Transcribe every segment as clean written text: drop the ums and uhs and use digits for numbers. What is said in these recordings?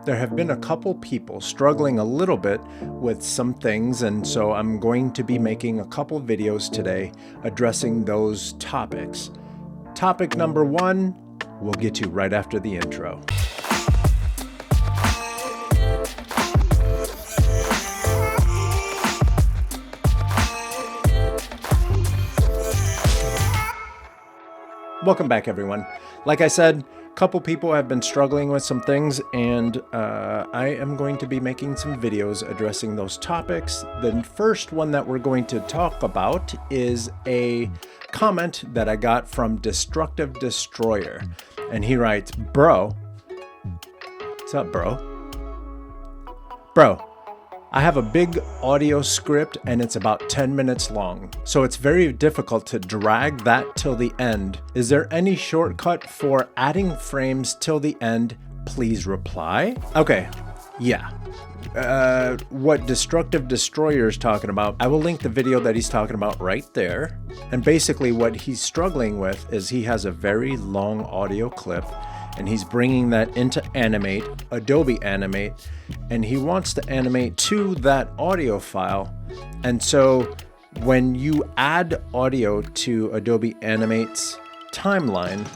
there have been a couple people struggling a little bit with some things, and so I'm going to be making a couple videos today addressing those topics. Topic number one, we'll get to right after the intro. Welcome back, everyone. Like I said, a couple people have been struggling with some things, and I am going to be making some videos addressing those topics. The first one that we're going to talk about is a comment that I got from Destructive Destroyer. And he writes, "Bro, what's up, bro? Bro, I have a big audio script and it's about 10 minutes long, so it's very difficult to drag that till the end. Is there any shortcut for adding frames till the end? Please reply." Okay, yeah. What Destructive Destroyer is talking about, I will link the video that he's talking about right there. And basically what he's struggling with is he has a very long audio clip and he's bringing that into Animate, Adobe Animate, and he wants to animate to that audio file. And so when you add audio to Adobe Animate's timeline,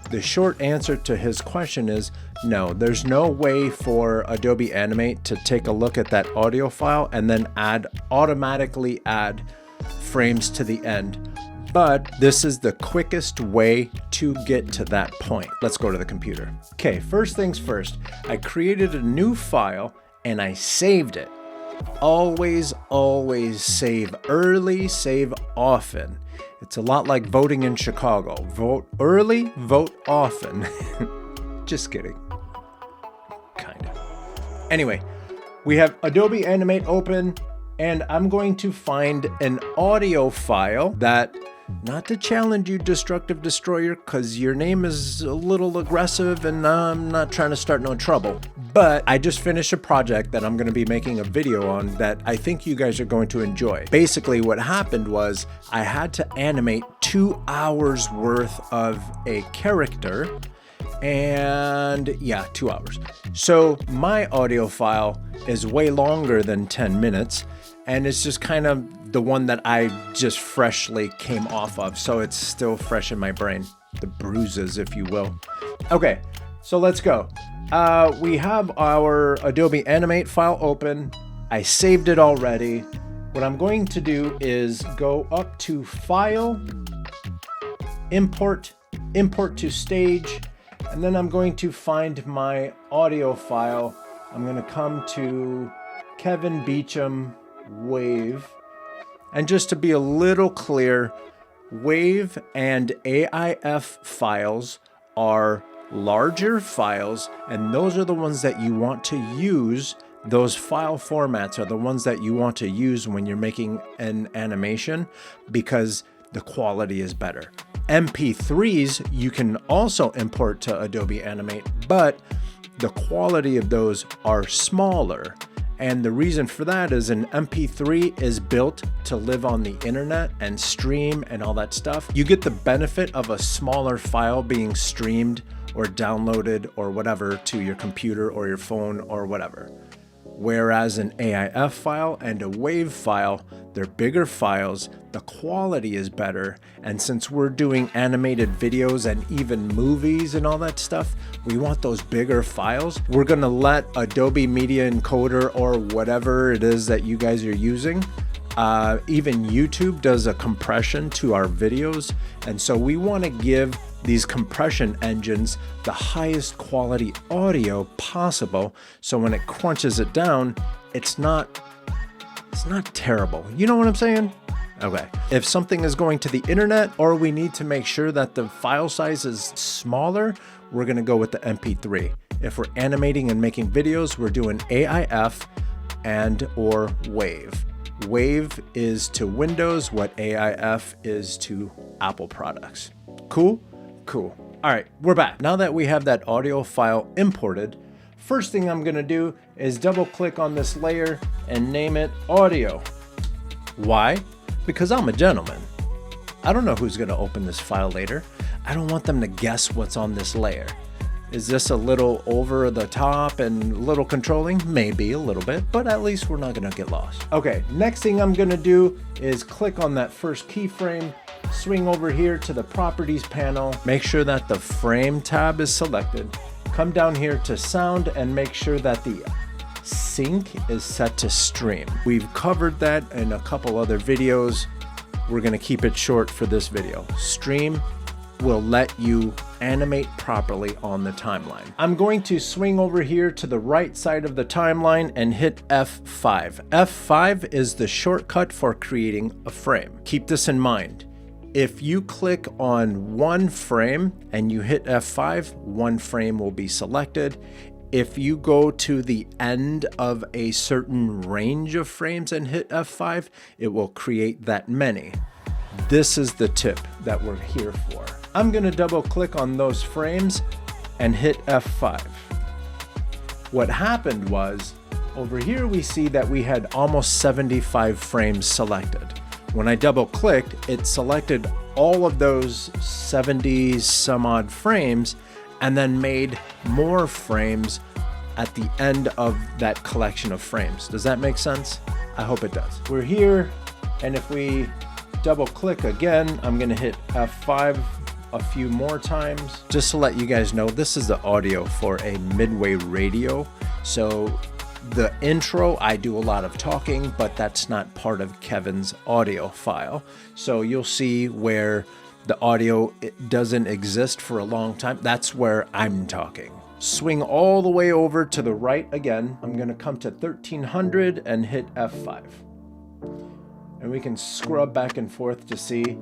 the short answer to his question is no, there's no way for Adobe Animate to take a look at that audio file and then automatically add frames to the end. But this is the quickest way to get to that point. Let's go to the computer. Okay, first things first, I created a new file and I saved it. Always save early, save often. It's a lot like voting in Chicago. Vote early, vote often. Just kidding. Kind of. Anyway, we have Adobe Animate open, and I'm going to find an audio file that, not to challenge you, Destructive Destroyer, because your name is a little aggressive and I'm not trying to start no trouble. But I just finished a project that I'm going to be making a video on that I think you guys are going to enjoy. Basically, what happened was I had to animate 2 hours worth of a character. And yeah, 2 hours. So my audio file is way longer than 10 minutes. And it's just kind of the one that I just freshly came off of. So it's still fresh in my brain. The bruises, if you will. Okay, so let's go. We have our Adobe Animate file open. I saved it already. What I'm going to do is go up to File, Import to Stage, and then I'm going to find my audio file. I'm going to come to Kevin Beecham Wave. And just to be a little clear, Wave and AIF files are larger files, and those are the ones that you want to use. Those file formats are the ones that you want to use when you're making an animation because the quality is better. MP3s you can also import to Adobe Animate, but the quality of those are smaller. And the reason for that is an MP3 is built to live on the internet and stream and all that stuff. You get the benefit of a smaller file being streamed or downloaded or whatever to your computer or your phone or whatever. Whereas an AIF file and a WAV file, they're bigger files, the quality is better, and since we're doing animated videos and even movies and all that stuff, we want those bigger files. We're gonna let Adobe Media Encoder or whatever it is that you guys are using, even YouTube does a compression to our videos, and so we wanna give these compression engines the highest quality audio possible, so when it crunches it down, it's not terrible. You know what I'm saying? Okay. If something is going to the internet or we need to make sure that the file size is smaller, we're gonna go with the MP3. If we're animating and making videos, we're doing AIF and or WAV. WAV is to Windows what AIF is to Apple products. Cool? Cool. All right, we're back. Now that we have that audio file imported, first thing I'm gonna do is double click on this layer and name it audio. Why? Because I'm a gentleman. I don't know who's gonna open this file later. I don't want them to guess what's on this layer. Is this a little over the top and a little controlling? Maybe a little bit, but at least we're not gonna get lost. Okay, next thing I'm gonna do is click on that first keyframe, swing over here to the properties panel, make sure that the frame tab is selected, come down here to sound and make sure that the sync is set to stream. We've covered that in a couple other videos. We're gonna keep it short for this video. Stream will let you animate properly on the timeline. I'm going to swing over here to the right side of the timeline and hit F5. F5 is the shortcut for creating a frame. Keep this in mind. If you click on one frame and you hit F5, one frame will be selected. If you go to the end of a certain range of frames and hit F5, it will create that many. This is the tip that we're here for. I'm gonna double click on those frames and hit F5. What happened was, over here we see that we had almost 75 frames selected. When I double clicked, it selected all of those 70 some odd frames and then made more frames at the end of that collection of frames. Does that make sense? I hope it does. We're here, and if we double click again, I'm gonna hit F5 a few more times. Just to let you guys know, this is the audio for a Midway radio. So the intro, I do a lot of talking, but that's not part of Kevin's audio file. So you'll see where the audio doesn't exist for a long time. That's where I'm talking. Swing all the way over to the right again. I'm gonna come to 1300 and hit F5. And we can scrub back and forth to see,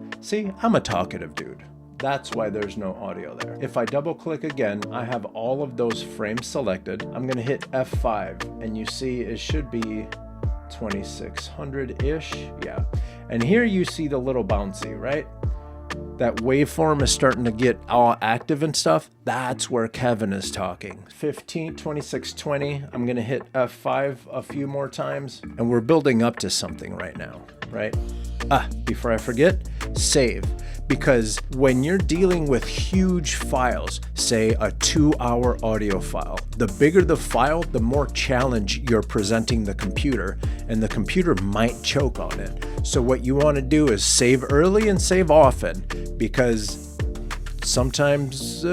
I'm a talkative dude. That's why there's no audio there. If I double click again, I have all of those frames selected. I'm gonna hit F5 and you see it should be 2600-ish, yeah. And here you see the little bouncy, right? That waveform is starting to get all active and stuff. That's where Kevin is talking. 2620, I'm gonna hit F5 a few more times, and we're building up to something right now, right? Before I forget, save. Because when you're dealing with huge files, say a 2-hour audio file, the bigger the file, the more challenge you're presenting the computer, and the computer might choke on it. So what you want to do is save early and save often, because sometimes,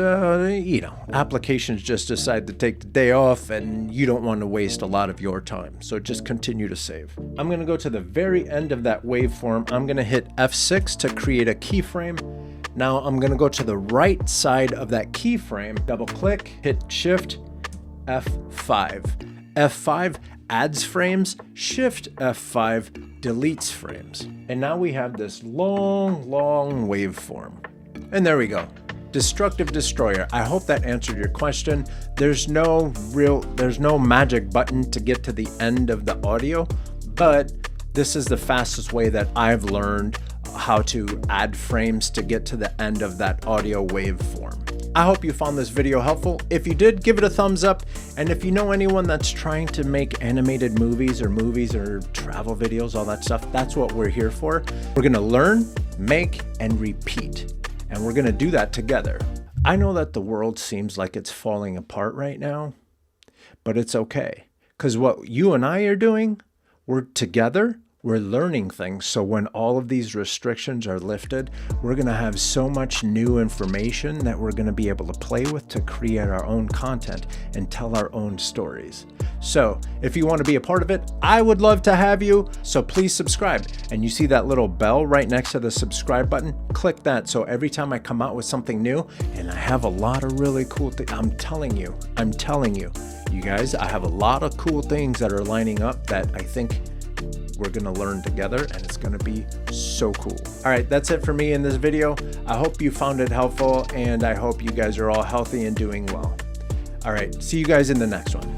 applications just decide to take the day off and you don't want to waste a lot of your time. So just continue to save. I'm going to go to the very end of that waveform. I'm going to hit F6 to create a keyframe. Now I'm going to go to the right side of that keyframe, double click, hit Shift, F5. F5 adds frames, Shift F5 deletes frames. And now we have this long waveform. And there we go. Destructive Destroyer. I hope that answered your question. There's no magic button to get to the end of the audio, but this is the fastest way that I've learned how to add frames to get to the end of that audio waveform. I hope you found this video helpful. If you did, give it a thumbs up. And if you know anyone that's trying to make animated movies or travel videos, all that stuff, that's what we're here for. We're gonna learn, make, and repeat. And we're gonna do that together. I know that the world seems like it's falling apart right now, but it's okay. Because what you and I are doing, we're together, we're learning things. So when all of these restrictions are lifted, we're gonna have so much new information that we're gonna be able to play with to create our own content and tell our own stories. So if you want to be a part of it, I would love to have you. So please subscribe. And you see that little bell right next to the subscribe button? Click that. So every time I come out with something new, and I have a lot of really cool things, I'm telling you, you guys, I have a lot of cool things that are lining up that I think we're gonna learn together, and it's gonna be so cool. All right, that's it for me in this video. I hope you found it helpful, and I hope you guys are all healthy and doing well. All right, see you guys in the next one.